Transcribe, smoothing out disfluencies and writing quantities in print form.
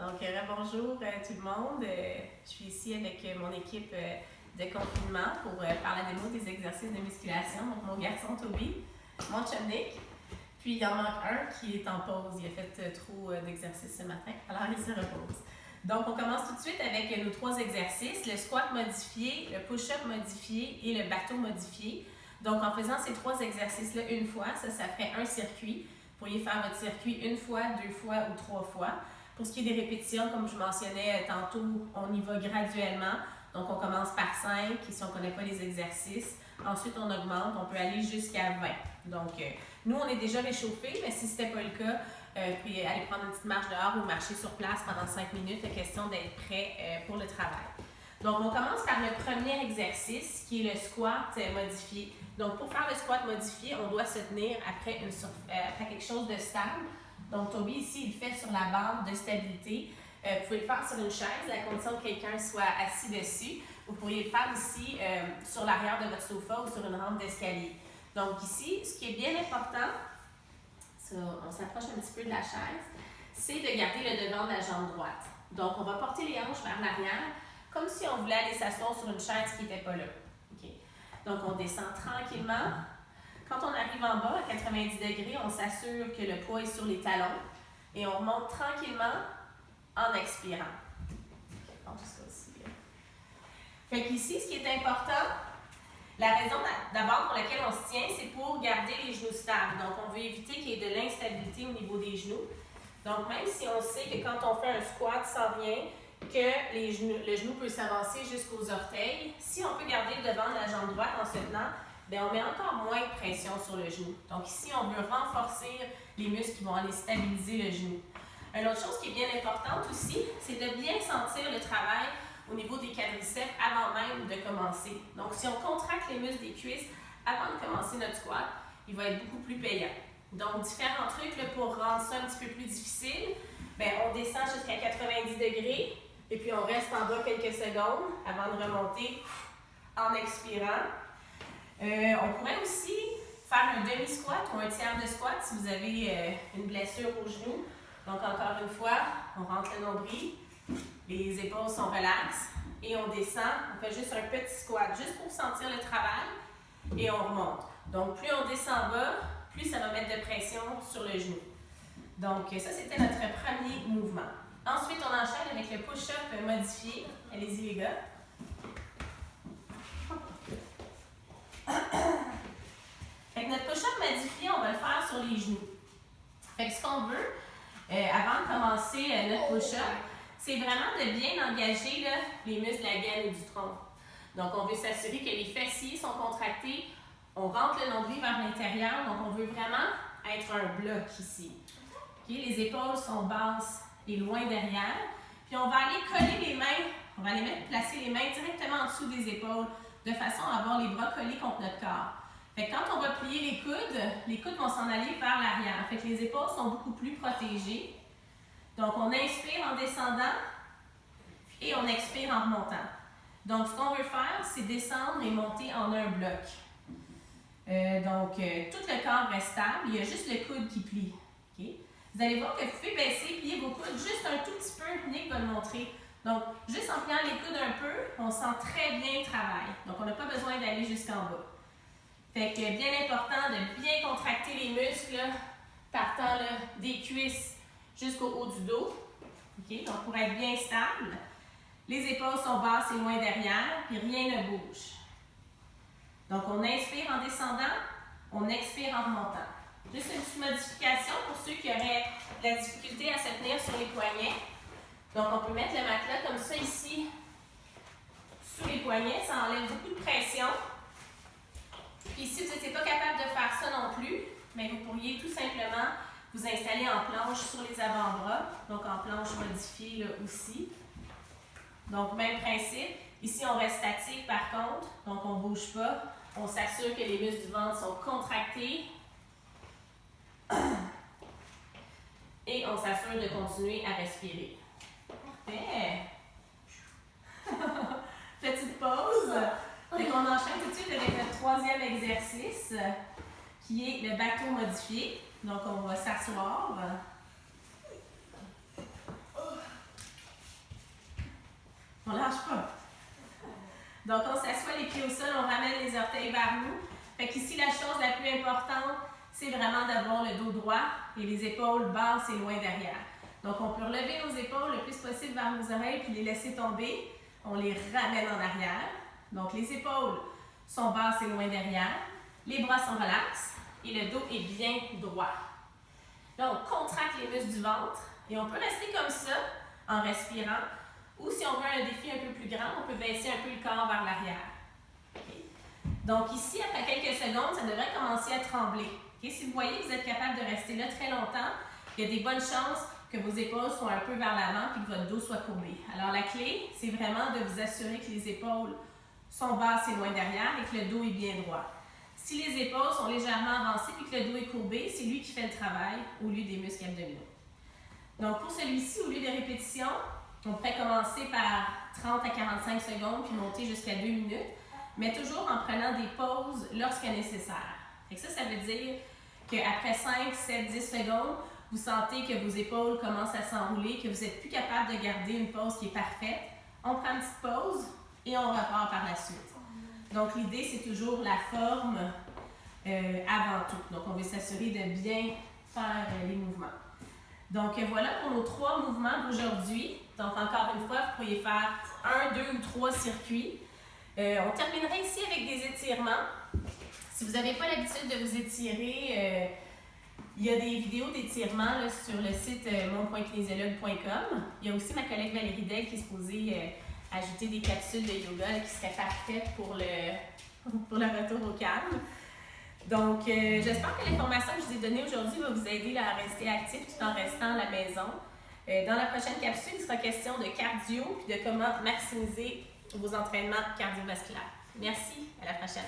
Donc, bonjour tout le monde. Je suis ici avec mon équipe de confinement pour faire la démo des exercices de musculation. Donc, mon garçon Toby, mon chum Nick. Puis, il y en manque un qui est en pause. Il a fait trop d'exercices ce matin, alors il se repose. Donc, on commence tout de suite avec nos 3 exercices, le squat modifié, le push-up modifié et le bateau modifié. Donc, en faisant ces 3 exercices-là une fois, ça ferait un circuit. Vous pourriez faire votre circuit une fois, 2 fois ou 3 fois. Pour ce qui est des répétitions, comme je mentionnais tantôt, on y va graduellement. Donc, on commence par 5, si on ne connaît pas les exercices. Ensuite, on augmente, on peut aller jusqu'à 20. Donc, nous, on est déjà réchauffés, mais si ce n'était pas le cas, puis aller prendre une petite marche dehors ou marcher sur place pendant 5 minutes, c'est question d'être prêt pour le travail. Donc, on commence par le premier exercice, qui est le squat modifié. Donc, pour faire le squat modifié, on doit se tenir après quelque chose de stable. Donc, Toby, ici, il le fait sur la barre de stabilité. Vous pouvez le faire sur une chaise, à condition que quelqu'un soit assis dessus. Vous pourriez le faire ici sur l'arrière de votre sofa ou sur une rampe d'escalier. Donc, ici, ce qui est bien important, on s'approche un petit peu de la chaise, c'est de garder le devant de la jambe droite. Donc, on va porter les hanches vers l'arrière, comme si on voulait aller s'asseoir sur une chaise qui n'était pas là. Okay. Donc, on descend tranquillement. Quand on arrive en bas, à 90 degrés, on s'assure que le poids est sur les talons et on remonte tranquillement en expirant. Bon, ça aussi, là. Fait qu'ici, ce qui est important, la raison d'abord pour laquelle on se tient, c'est pour garder les genoux stables. Donc, on veut éviter qu'il y ait de l'instabilité au niveau des genoux. Donc, même si on sait que quand on fait un squat sans rien, que le genou peut s'avancer jusqu'aux orteils, si on peut garder le devant de la jambe droite en se tenant, bien, on met encore moins de pression sur le genou. Donc ici, on veut renforcer les muscles qui vont aller stabiliser le genou. Une autre chose qui est bien importante aussi, c'est de bien sentir le travail au niveau des quadriceps avant même de commencer. Donc si on contracte les muscles des cuisses avant de commencer notre squat, il va être beaucoup plus payant. Donc différents trucs là, pour rendre ça un petit peu plus difficile. Bien, on descend jusqu'à 90 degrés et puis on reste en bas quelques secondes avant de remonter en expirant. On pourrait aussi faire un demi-squat ou un tiers de squat si vous avez une blessure au genou. Donc, encore une fois, on rentre le nombril, les épaules sont relaxes et on descend. On fait juste un petit squat, juste pour sentir le travail et on remonte. Donc, plus on descend bas, plus ça va mettre de pression sur le genou. Donc, ça, c'était notre premier mouvement. Ensuite, on enchaîne avec le push-up modifié. Allez-y, les gars. Fait que notre push-up modifié, on va le faire sur les genoux. Fait que ce qu'on veut, avant de commencer notre push-up, c'est vraiment de bien engager là, les muscles de la gaine et du tronc. Donc, on veut s'assurer que les fessiers sont contractés. On rentre le nombril vers l'intérieur. Donc, on veut vraiment être un bloc ici. Okay? Les épaules sont basses et loin derrière. Puis, on va aller coller les mains. On va placer les mains directement en dessous des épaules, de façon à avoir les bras collés contre notre corps. Fait que quand on va plier les coudes vont s'en aller vers l'arrière. Fait que les épaules sont beaucoup plus protégées. Donc, on inspire en descendant et on expire en remontant. Donc, ce qu'on veut faire, c'est descendre et monter en un bloc. Tout le corps reste stable, il y a juste le coude qui plie. Okay? Vous allez voir que vous pouvez baisser, plier vos coudes juste un tout petit peu. Nick va le montrer. Donc, juste en pliant les coudes un peu, on sent très bien le travail. Donc, on n'a pas besoin d'aller jusqu'en bas. Fait que bien important de bien contracter les muscles, là, partant là, des cuisses jusqu'au haut du dos. Okay? Donc, pour être bien stable, les épaules sont basses et loin derrière, puis rien ne bouge. Donc, on inspire en descendant, on expire en remontant. Juste une petite modification pour ceux qui auraient de la difficulté à se tenir sur les poignets. Donc, on peut mettre le matelas comme ça ici, sous les poignets. Ça enlève beaucoup de pression. Puis, si vous n'étiez pas capable de faire ça non plus, bien, vous pourriez tout simplement vous installer en planche sur les avant-bras. Donc, en planche modifiée là aussi. Donc, même principe. Ici, on reste statique par contre. Donc, on ne bouge pas. On s'assure que les muscles du ventre sont contractés. Et on s'assure de continuer à respirer. Parfait! Petite pause. Donc, on enchaîne tout de suite avec le troisième exercice qui est le bateau modifié. Donc, on va s'asseoir. On lâche pas. Donc, on s'assoit les pieds au sol, on ramène les orteils vers nous. Fait qu'ici, la chose la plus importante, c'est vraiment d'avoir le dos droit et les épaules basses et loin derrière. Donc, on peut relever nos épaules le plus possible vers nos oreilles puis les laisser tomber. On les ramène en arrière. Donc, les épaules sont basses et loin derrière. Les bras sont relax et le dos est bien droit. Là, on contracte les muscles du ventre et on peut rester comme ça en respirant. Ou si on veut un défi un peu plus grand, on peut baisser un peu le corps vers l'arrière. Okay. Donc ici, après quelques secondes, ça devrait commencer à trembler. Okay. Si vous voyez que vous êtes capable de rester là très longtemps, il y a des bonnes chances que vos épaules soient un peu vers l'avant et que votre dos soit courbé. Alors la clé, c'est vraiment de vous assurer que les épaules sont basses et loin derrière et que le dos est bien droit. Si les épaules sont légèrement avancées et que le dos est courbé, c'est lui qui fait le travail au lieu des muscles abdominaux. Donc pour celui-ci, au lieu de répétitions, on pourrait commencer par 30 à 45 secondes puis monter jusqu'à 2 minutes, mais toujours en prenant des pauses lorsque nécessaire. Et ça veut dire qu'après 5, 7, 10 secondes, vous sentez que vos épaules commencent à s'enrouler, que vous n'êtes plus capable de garder une pause qui est parfaite. On prend une petite pause et on repart par la suite. Donc l'idée, c'est toujours la forme avant tout. Donc on veut s'assurer de bien faire les mouvements. Donc voilà pour nos 3 mouvements d'aujourd'hui. Donc encore une fois, vous pourriez faire 1, 2 ou 3 circuits. On terminerait ici avec des étirements. Si vous n'avez pas l'habitude de vous étirer, il y a des vidéos d'étirements sur le site mon.kinésiologue.com. Il y a aussi ma collègue Valérie Degg qui est supposée ajouter des capsules de yoga qui seraient parfaites pour le retour au calme. Donc, j'espère que l'information que je vous ai donnée aujourd'hui va vous aider à rester actif tout en restant à la maison. Dans la prochaine capsule, il sera question de cardio et de comment maximiser vos entraînements cardiovasculaires. Merci, à la prochaine.